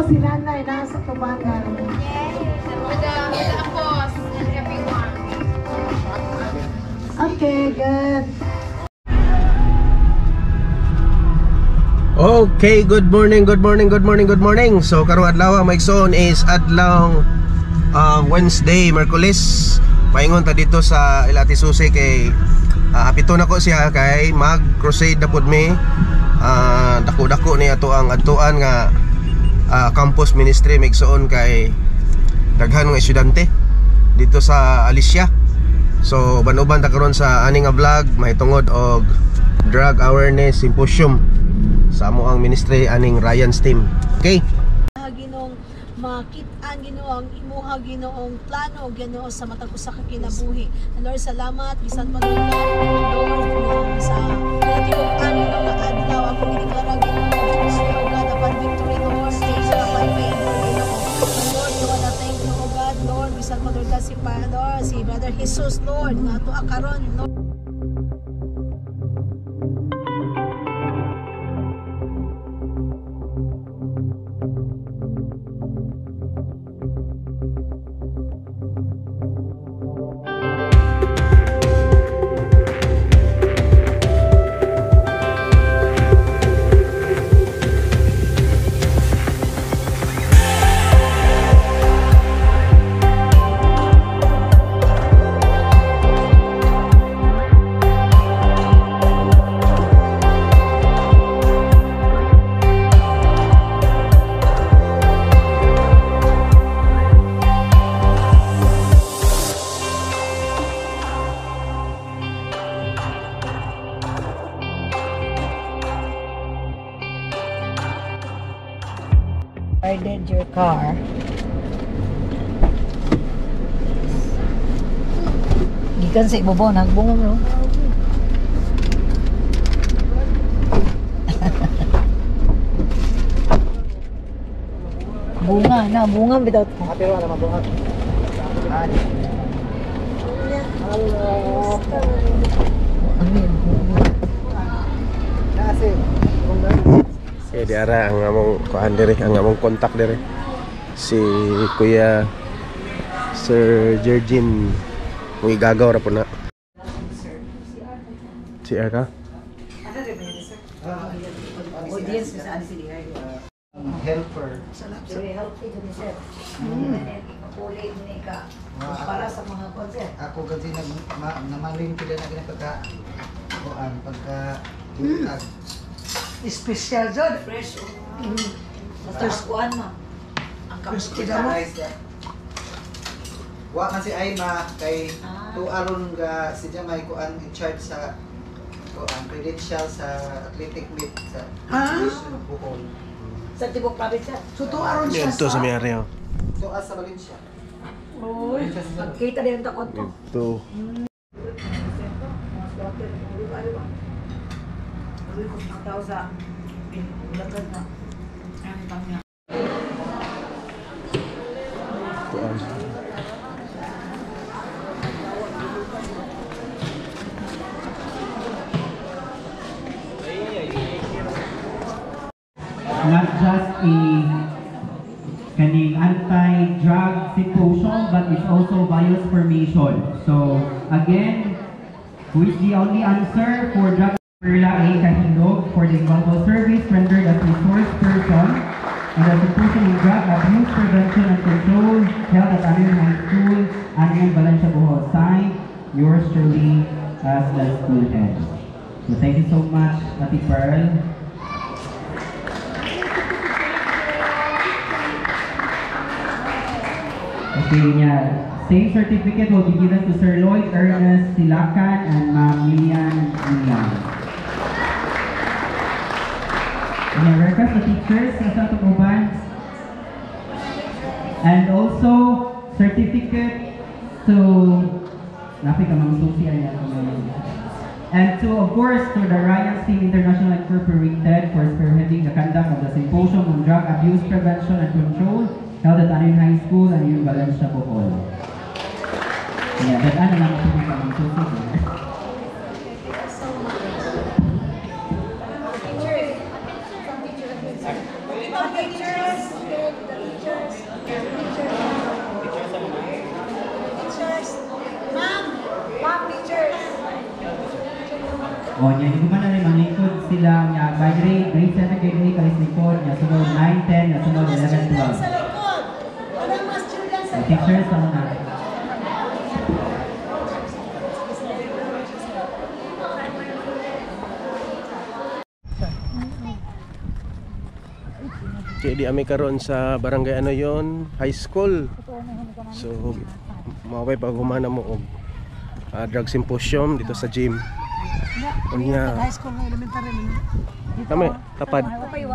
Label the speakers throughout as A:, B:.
A: Si nanay nasa tubangan. Okay, good.
B: Okay, good morning. So karong adlaw maigsoon is adlaw Wednesday, Merkulis. Paingon ta dito sa Ilati Susi kay hapito na ko siya kay mag-crusade na pud mi. Dako-dako ni ato ang adtuan nga campus ministry maigsoon kay daghan nga estudyante dito sa Alicia. So ban-uban ta karon sa ani nga vlog mahitungod og drug awareness symposium sa amo ang ministry aning Ryan's team. Okay?
A: Ginong makit-an Ginoo ang imuha Ginoong plano Ginoo sa matag usa ka kinabuhi. Lord, salamat bisan pa Lord sa natibok an Ginoo nga adlaw ako gideklara Ginoo sa God upon victory Lord sa pagpay Lord wala thank you oh God Lord bisan pa Lord si Padre si Brother Jesus Lord nga ato karon Lord. Started your car. Gikan sa ibabaw nagbungom no. bunga bitaw. Pero ana mabunga.
B: Okay, diara ang among kuan dire, ang among kontak dire. Si Kuya Sir Jergin kung igagaw ra po na. Si Erka?
A: Audience sa ani sila.
C: Helper.
A: Very healthy to the set. Puli ni ka para sa mga concert.
C: Ako kasi namaling pila na ginapagka kuan pagka
A: Special John. Fresh. First kuan ma. Ang kapitid mo.
C: Wa man si Aima kay tuaron ga si Jamay kuan in charge sa kuan credential sa athletic meet sa Bohol.
A: Sa Tibok Province. So tuaron siya
B: Ito sa Miareo.
C: Tuas sa Valencia.
A: Oy, kita din ta konto.
B: Ito.
D: Not just a kaning anti-drug symposium, but it's also bias formation. So again, who is the only answer for drug? Perla A. Kahilog for the invaluable service rendered as resource person and the symposium in drug abuse prevention and control held at Anion High School, Anion, Valencia, Bohol. Signed, yours truly as the school head. So thank you so much, Ati Pearl. Okay, yeah. Same certificate will be given to Sir Lloyd Ernest Silakan and Ma'am Lilian Niang. And request the teachers sa Tukuban. And also certificate to and to, of course, to the Ryan's Team International Incorporated for spearheading the conduct of the Symposium on Drug Abuse Prevention and Control held at Anion High School and in Valencia, Bohol. Yeah, that ano lang O, niya, hindi ko man na rin manglingkod sila niya. By grade 7, grade 8, kalis likod niya. Sunod 9, 10, niya. Sunod 11, 12. The teachers, ano na.
B: Okay, di ami karon sa barangay ano yon, high school. So maway pag humana mo og drug symposium dito sa gym. Unya.
A: High school na elementary man.
B: Kami tapad.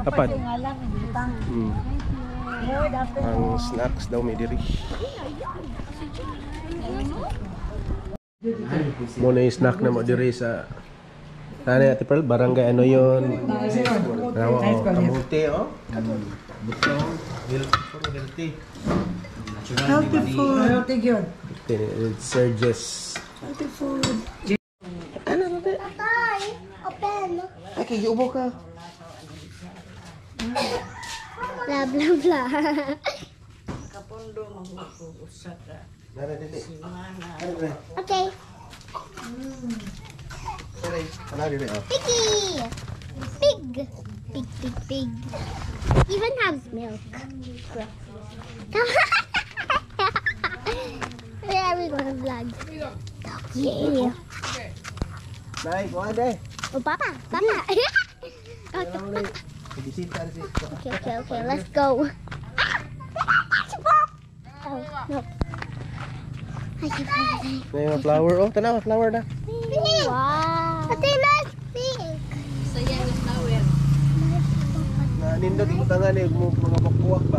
B: Tapad. Mm.
A: Lord, after
B: Ang snacks daw may diri. Muna yung snack na mo diri sa Tani Ate Pearl, barangay ano yon? Rawa o, kamuti o. Butong, healthy.
A: healthy food. Healthy good.
B: It surges.
A: Healthy food.
B: Ano na
E: Open.
B: Ay, kaya-ubo ka.
E: Blah, blah, blah.
B: Nara, dili.
E: Okay.
B: Sorry, ano dili o?
E: Piggy. Pig. Pig, pig, pig. Even has milk. Where are we going to vlog? Yeah.
B: Nay, kuha de.
E: Oh, Papa. Papa.
B: Bisita rin si.
E: Okay, okay, okay. Let's go. Oh, no.
B: May mga flower o. Tanaw, flower na.
E: Wow. Ate, nice pink.
B: Nindot yung tangan eh, mga bakuwak pa.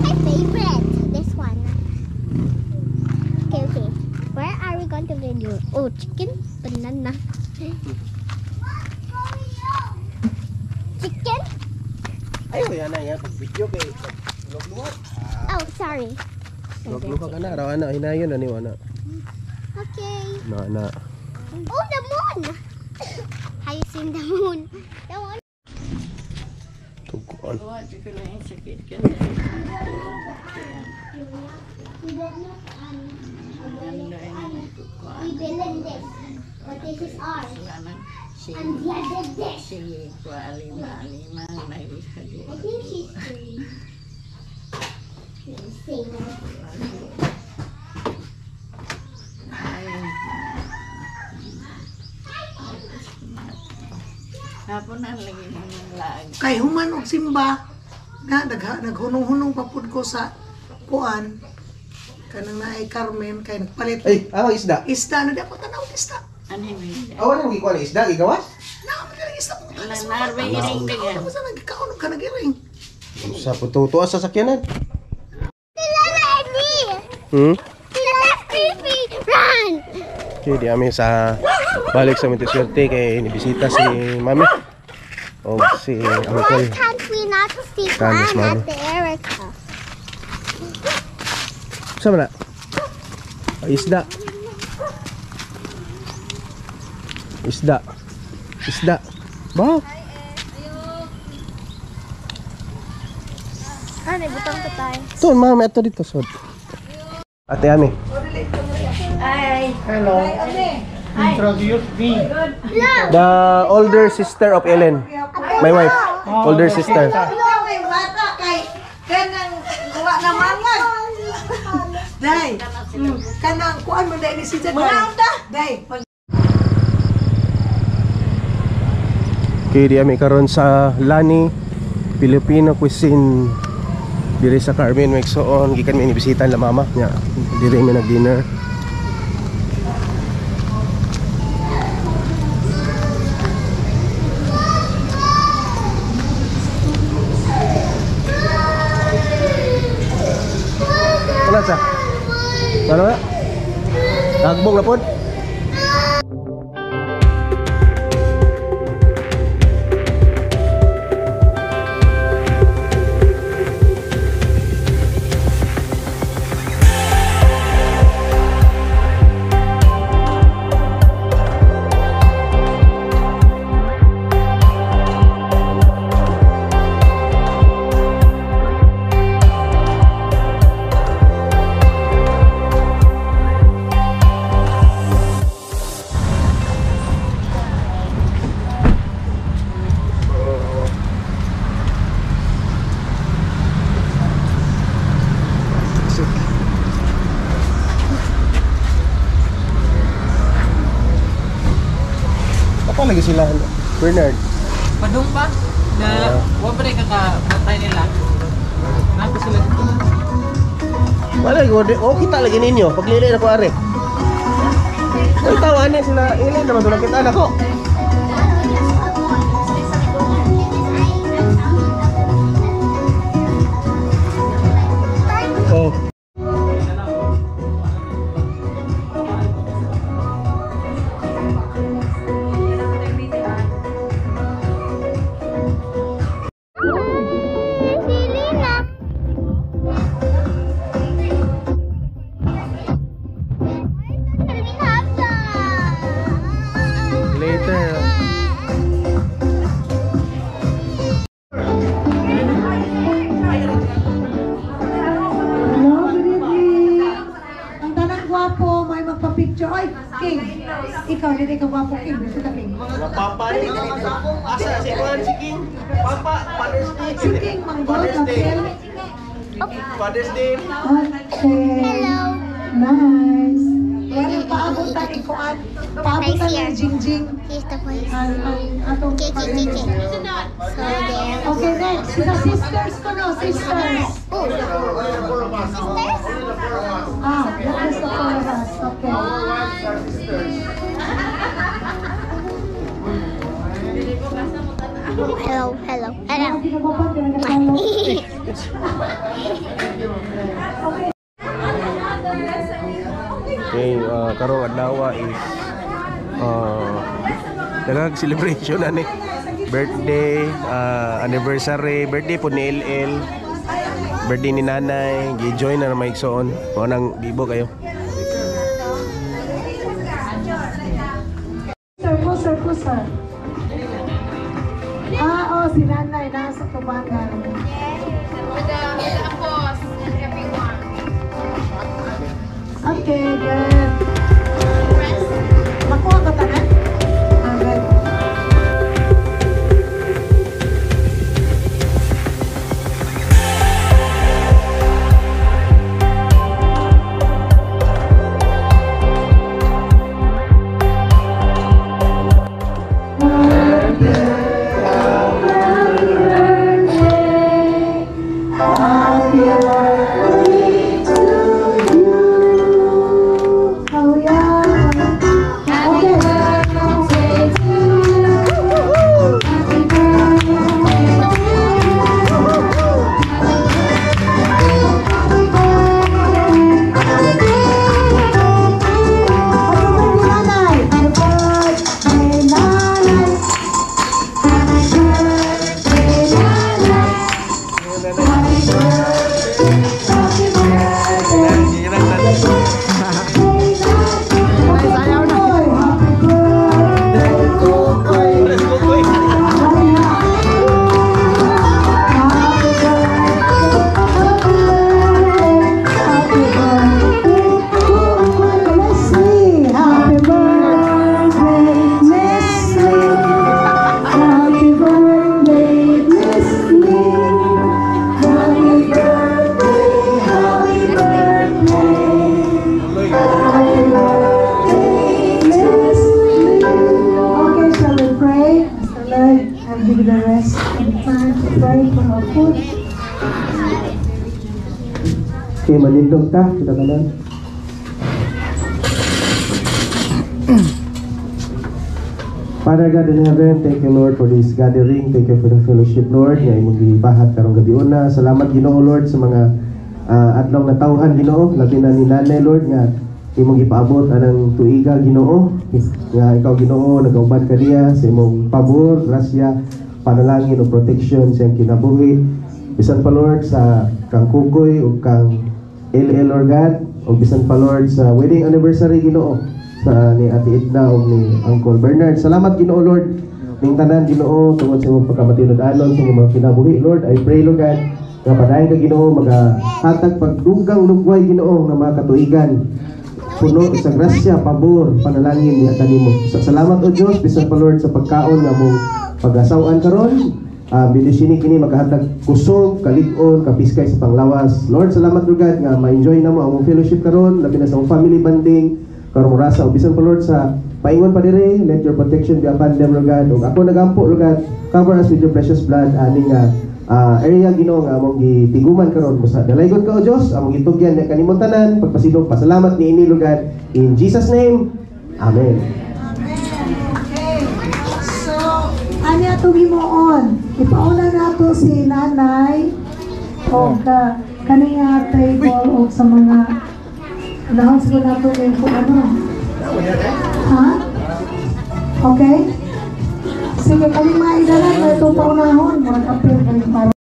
E: My favorite. This one. Okay, okay. Where are we going to video? Oh, chicken, banana. Chicken?
B: Ayaw, yan na yan. Pag video kay log-luwag.
E: Oh, sorry.
B: Log-luwag ka na. Rawa na, hinayon na niwa na.
E: Okay.
B: Na.
E: Oh, the moon. Have you seen the moon? The moon.
B: Tuguan.
E: We built this, but this is ours. And the other this. I think she's 3. Same.
A: Kay human og simba na naghunong-hunong papud ko sa kuan kanang naay Carmen kay nagpalit
B: Ay, isda.
A: isda na di ako tanaw isda.
B: Awan ang gikuha ng isda, igawas?
A: Na man isda po. Ako sa nagkaon ka nagiring.
B: Sa pututuwa sa sakyanan.
E: Run!
B: Okay, di kami sa balik sa Mintiswerte kay nibisita si Mami. O si
E: Why
B: Uncle.
E: can't we not see
B: Candice,
E: one
B: Mami.
E: at the Erica?
B: Saan na? Isda. Isda. Isda. Ba?
E: Ano, butang ko tayo.
B: Ito, Mami, ito dito. So. Ate Ami.
C: Hello. Introduce me.
B: The older sister of Ellen. My wife. Older sister.
A: Bata kay kanang kuha na mangag. Dai. Kanang kuan mo dai ni si Jan. Dai.
B: Okay, di kami karon sa Lani Filipino cuisine diri sa Carmen Mexoon. Gikan mi inibisitan la mama nya. Diri mi nag-dinner. Ano sa? Ano na? Tagbong na pod. lagi sila, Bernard.
F: Padung pa na wabre kakabantay nila. Nato sila dito.
B: Wala, kita lagi ninyo. Paglili na ko, are. Ay, tawanan sila. Ilan naman ito nakita na ko. Oh. Later.
A: Hello, good evening. Ang tanang gwapo, may magpa-picture. Ay, King, ikaw, hindi ka gwapo, King. Gusto ka, King.
B: Mga papa ni asa si Juan si King. Papa, Father's Day.
A: Si King, manggol,
B: Father's Day.
A: kapil.
B: Father's Day.
A: Okay. Nice. Well, paabot tayo ikuan. Paabot tayo ng Jingjing.
E: Here's the place.
A: Ang atong
E: Okay. So there.
A: Okay, next. Sila sisters ko, no? Sisters.
E: Oh. Sisters?
A: Ah, that is the four of us. Okay.
E: Hello, hello, hello.
A: Hindi na ba hindi na nagkatalo?
B: Okay, karong adlaw is nagag celebration ani. Birthday, anniversary, birthday po ni LL. Birthday ni nanay, gi-join na may igsoon. Mo nang gibo kayo.
A: Sir, sir. Ah, oh, si nanay nasa tubangan. Okay, good. Makuha ka tanan? Ah, good. Oh, yeah. Okay. give the rest of time to pray for our food.
B: Okay, manindog ta, kita kanan. Father God in heaven, thank you Lord for this gathering. Thank you for the fellowship Lord. Nga imong gibahat karong gabi una. Salamat Ginoo Lord sa mga adlaw na tawhan Ginoo. Labi na ni Nanay Lord nga imong gipaabot anang tuiga Ginoo. Nga ikaw Ginoo nagauban ka niya sa imong pabor, grasya, panalangin o protection sa iyang kinabuhi. Bisan pa Lord sa kang Kukoy o kang LL Lord God. O bisan pa Lord sa wedding anniversary Ginoo sa ni Ate Edna o ni Uncle Bernard. Salamat Ginoo Lord. Ning tanan Ginoo tungod sa imong pagkamatilod-anon sa imong kinabuhi Lord. I pray Lord God nga padayon ka Ginoo magahatag pagdugang lugway Ginoo nga mga katuigan. Puno sa grasya, pabor, panalangin niya kanimo. Salamat o Dios bisan pa Lord sa pagkaon nga mong pag-asawan karon. Bidisini kini makahatag kusog, kalig-on, kapiskay sa panglawas. Lord, salamat Lord God nga ma-enjoy na mo ang fellowship karon, labi na sa family bonding. karon murasa bisan pa Lord sa paingon pa dire, let your protection be upon them, Lord God. Ug ako nagampo, Lord God, cover us with your precious blood ani nga area Ginoo nga among gitiguman karon busa dalaygon ka o Dios among gitugyan na kanimong tanan pagpasidog pasalamat ni ini, Lord God, in Jesus name, amen.
A: Okay. So, ano ato himuon? Ipauna nato si nanay o kaniya table o sa mga announce ko nato kung ano. Ha? Okay? Sige, kami mga idalan na itong paunahon. Mga kapil kayo para.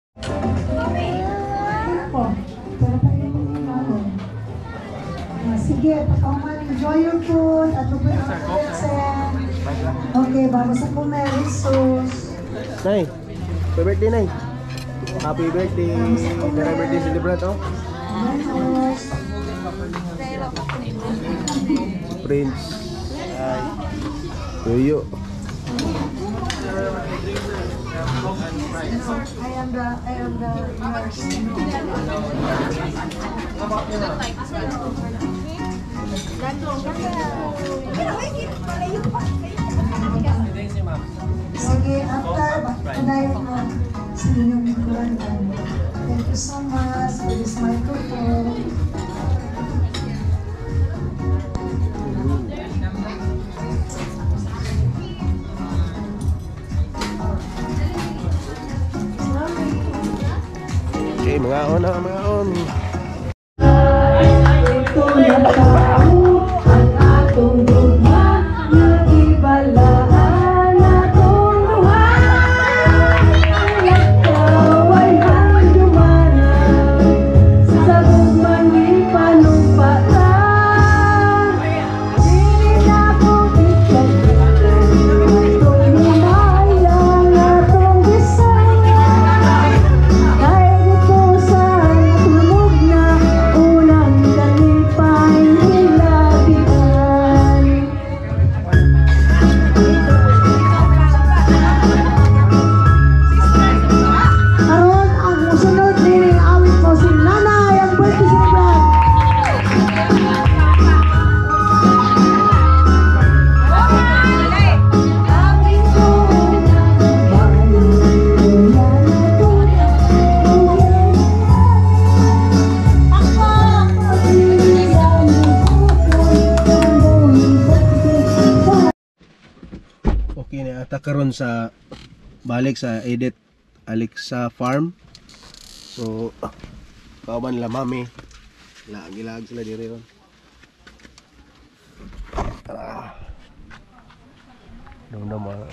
A: Sige, pakauman, enjoy your food. At ito yung okay, bago sa kumer, Jesus.
B: Nay, happy birthday, Nay. Happy birthday. Happy birthday celebrate, oh. Prince. Yoyo.
A: I am the nurse. Sige, after, padayon mo sa inyong lingkuran. Thank you so much for this microphone.
B: Okay, mga on. Karon sa balik sa Edith Alexa Farm. So kauban nila mami. Lag sila diri ron. Tara. Dong naman.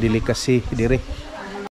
B: Delicacy dire.